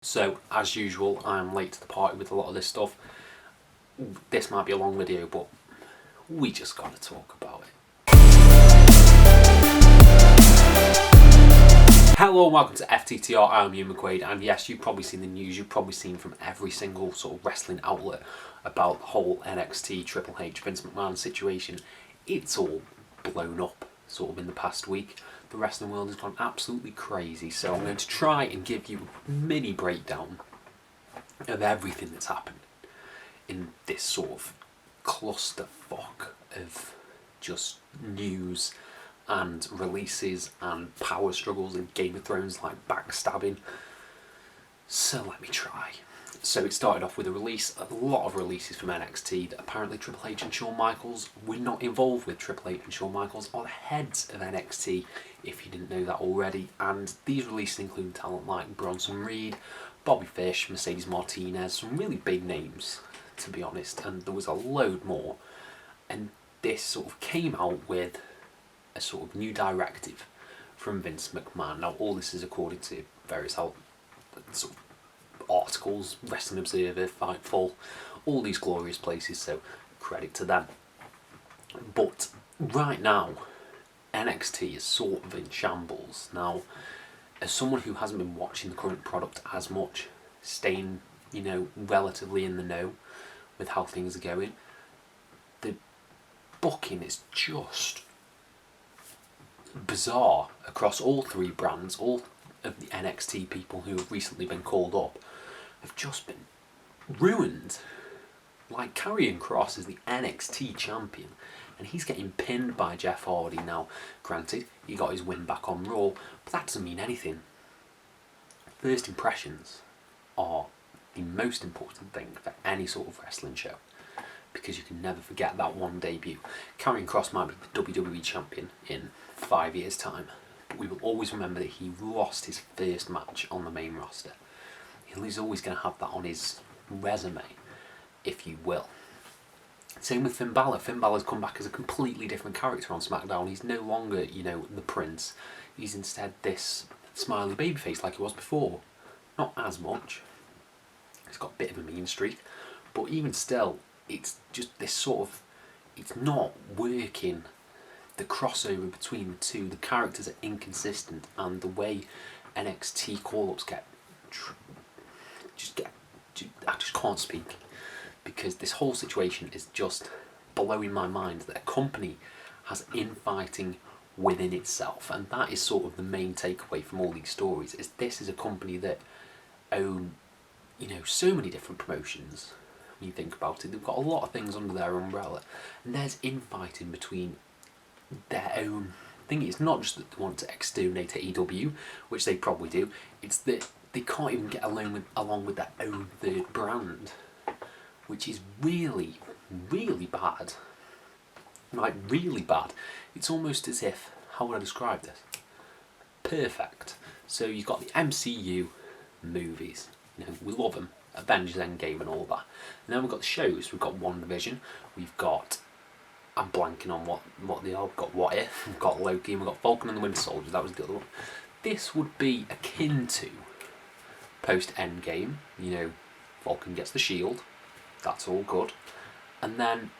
So, as usual, I'm late to the party with a lot of this stuff. This might be a long video, but we just gotta talk about it. Hello and welcome to FTTR, I'm Hugh McQuaid, and yes, you've probably seen the news, you've probably seen from every single sort of wrestling outlet about the whole NXT Triple H Vince McMahon situation. It's all blown up sort of in the past week. The wrestling world has gone absolutely crazy, so I'm going to try and give you a mini breakdown of everything that's happened in this sort of clusterfuck of just news and releases and power struggles in Game of Thrones like backstabbing. So let me try. So it started off with a lot of releases from NXT that apparently Triple H and Shawn Michaels were not involved with. Triple H and Shawn Michaels are the heads of NXT, if you didn't know that already. And these releases include talent like Bronson Reed, Bobby Fish, Mercedes Martinez, some really big names, to be honest. And there was a load more. And this sort of came out with a sort of new directive from Vince McMahon. Now, all this is according to various sort of articles, Wrestling Observer, Fightful, all these glorious places, so credit to them. But right now, NXT is sort of in shambles. Now, as someone who hasn't been watching the current product as much, staying, relatively in the know with how things are going, the booking is just bizarre across all three brands. All of the NXT people who have recently been called up have just been ruined. Like, Karrion Kross is the NXT champion and he's getting pinned by Jeff Hardy. Now, granted, he got his win back on Raw, but that doesn't mean anything. First impressions are the most important thing for any sort of wrestling show, because you can never forget that one debut. Karrion Kross might be the WWE champion in 5 years' time, but we will always remember that he lost his first match on the main roster. He's always going to have that on his resume, if you will. Same with Finn Balor. Finn Balor's come back as a completely different character on SmackDown. He's no longer, the Prince. He's instead this smiley babyface like he was before. Not as much. He's got a bit of a mean streak, but even still, it's just this sort of, it's not working. The crossover between the two, the characters are inconsistent, and the way NXT call-ups I just can't speak, because this whole situation is just blowing my mind that a company has infighting within itself, and that is sort of the main takeaway from all these stories. Is this is a company that own, so many different promotions. When you think about it, they've got a lot of things under their umbrella, and there's infighting between their own thing. It's not just that they want to exterminate AEW, which they probably do. It's that they can't even get along with their own third brand, which is really, really bad. Like, really bad. It's almost as if, how would I describe this? Perfect. So you've got the MCU movies. We love them. Avengers Endgame and all that. And then we've got the shows. We've got WandaVision. We've got, I'm blanking on what they are. We've got What If. We've got Loki. And we've got Falcon and the Winter Soldier. That was the other one. This would be akin to post-Endgame. Falcon gets the shield. That's all good. And then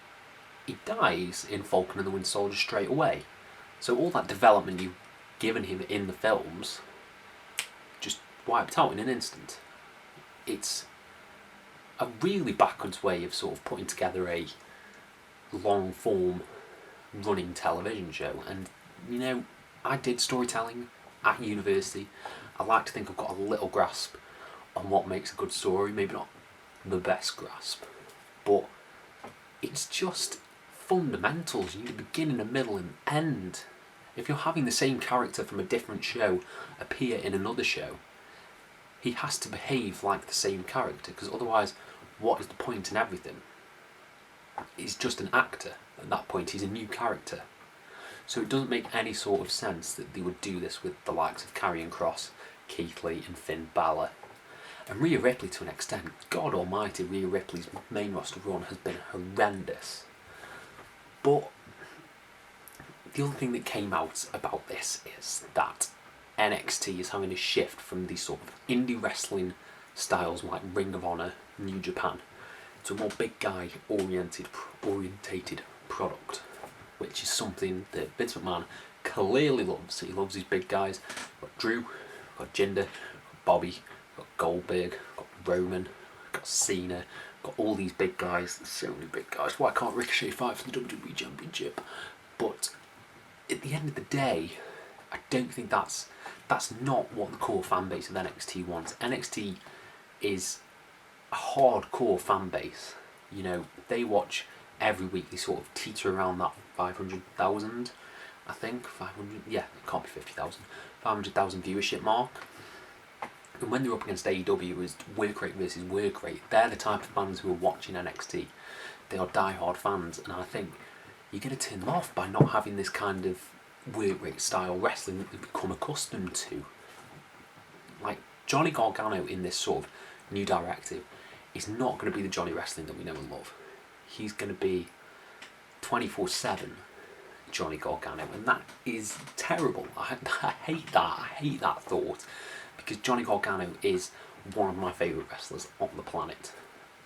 he dies in Falcon and the Winter Soldier straight away. So all that development you've given him in the films just wiped out in an instant. It's a really backwards way of sort of putting together a long-form running television show. And, I did storytelling at university. I like to think I've got a little grasp on what makes a good story. Maybe not the best grasp, but it's just fundamentals. You need a beginning, a middle, and end. If you're having the same character from a different show appear in another show, he has to behave like the same character, because otherwise, what is the point in everything? He's just an actor. At that point, he's a new character. So it doesn't make any sort of sense that they would do this with the likes of Karrion Kross, Keith Lee, and Finn Balor. And Rhea Ripley, to an extent, God almighty, Rhea Ripley's main roster run has been horrendous. But the other thing that came out about this is that NXT is having a shift from the sort of indie wrestling styles like Ring of Honor, New Japan, to a more big guy orientated product, which is something that Vince McMahon clearly loves. He loves his big guys. Got Drew, got Jinder, got Bobby, got Goldberg, got Roman, got Cena, got all these big guys. There's so many big guys. Why can't Ricochet fight for the WWE Championship? But at the end of the day, I don't think that's not what the core fan base of NXT wants. NXT is a hardcore fan base. You know, they watch every week. They sort of teeter around that 500,000, I think. 500, yeah, it can't be 50,000. 500,000 viewership mark. And when they're up against AEW, it was work rate versus work rate. They're the type of fans who are watching NXT. They are die-hard fans, and I think you're going to turn them off by not having this kind of work rate style wrestling that they've become accustomed to. Like, Johnny Gargano in this sort of new directive is not going to be the Johnny Wrestling that we know and love. He's going to be 24/7 Johnny Gargano, and that is terrible. I hate that. I hate that thought, because Johnny Gargano is one of my favourite wrestlers on the planet,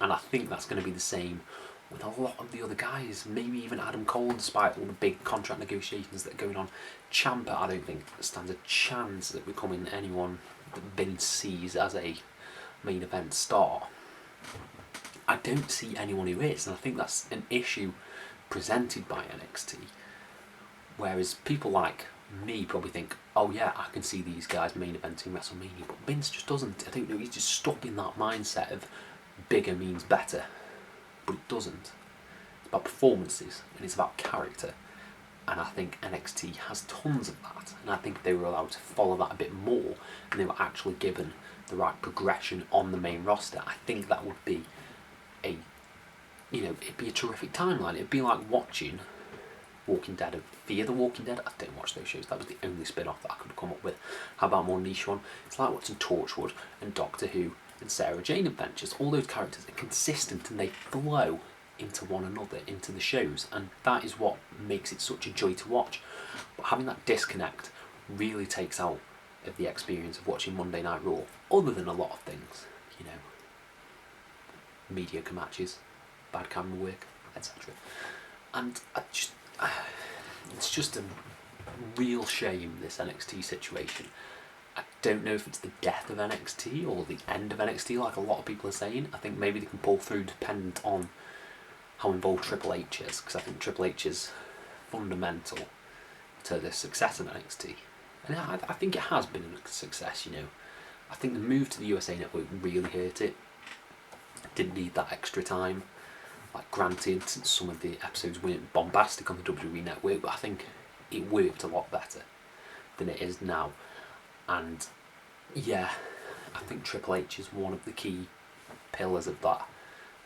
and I think that's going to be the same with a lot of the other guys, maybe even Adam Cole, despite all the big contract negotiations that are going on. Ciampa, I don't think stands a chance at becoming anyone that Vince sees as a main event star. I don't see anyone who is, and I think that's an issue presented by NXT. Whereas people like me probably think, oh yeah, I can see these guys main eventing WrestleMania, but Vince just doesn't. I don't know, he's just stuck in that mindset of bigger means better. But it doesn't. It's about performances and it's about character. And I think NXT has tons of that. And I think if they were allowed to follow that a bit more and they were actually given the right progression on the main roster, I think that would be it'd be a terrific timeline. It'd be like watching Walking Dead, Fear the Walking Dead. I don't watch those shows. That was the only spin-off that I could come up with. How about a more niche one? It's like watching Torchwood and Doctor Who and Sarah Jane Adventures. All those characters are consistent and they flow into one another, into the shows, and that is what makes it such a joy to watch. But having that disconnect really takes out of the experience of watching Monday Night Raw, other than a lot of things, you know, mediocre matches, bad camera work, etc. And it's just a real shame, this NXT situation. I don't know if it's the death of NXT or the end of NXT, like a lot of people are saying. I think maybe they can pull through dependent on how involved Triple H is, because I think Triple H is fundamental to the success of NXT. And I think it has been a success, you know. I think the move to the USA Network really hurt it. Didn't need that extra time. Like, granted, some of the episodes weren't bombastic on the WWE Network, but I think it worked a lot better than it is now. And yeah, I think Triple H is one of the key pillars of that.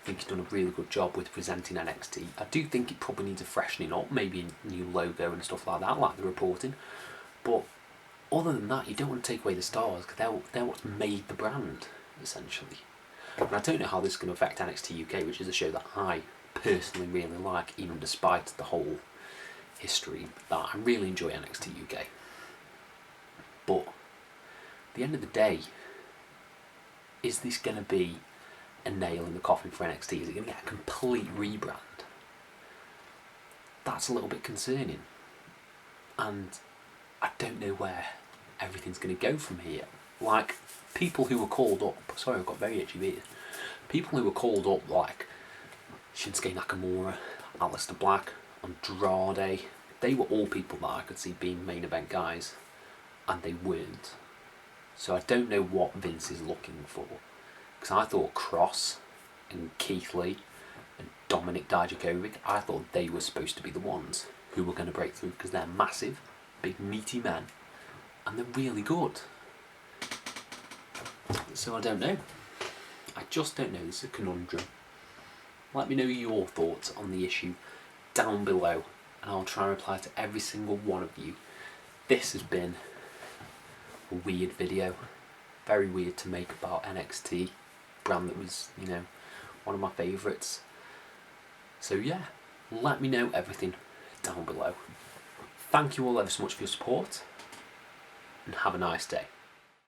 I think he's done a really good job with presenting NXT. I do think it probably needs a freshening up, maybe a new logo and stuff like that, like the reporting. But other than that, you don't want to take away the stars, because they're what's made the brand, essentially. And I don't know how this is going to affect NXT UK, which is a show that I personally really like, even despite the whole history that I really enjoy NXT UK. But at the end of the day, is this going to be a nail in the coffin for NXT? Is it going to get a complete rebrand? That's a little bit concerning. And I don't know where everything's going to go from here. Like, people who were called up, sorry, I've got very itchy ears. People who were called up, like Shinsuke Nakamura, Aleister Black, Andrade, they were all people that I could see being main event guys, and they weren't. So I don't know what Vince is looking for, because I thought Cross and Keith Lee and Dominic Dijakovic, I thought they were supposed to be the ones who were going to break through, because they're massive, big meaty men, and they're really good. So I don't know. I just don't know. This is a conundrum. Let me know your thoughts on the issue down below, and I'll try and reply to every single one of you. This has been a weird video. Very weird to make about NXT, brand that was, you know, one of my favourites. So yeah, let me know everything down below. Thank you all ever so much for your support, and have a nice day.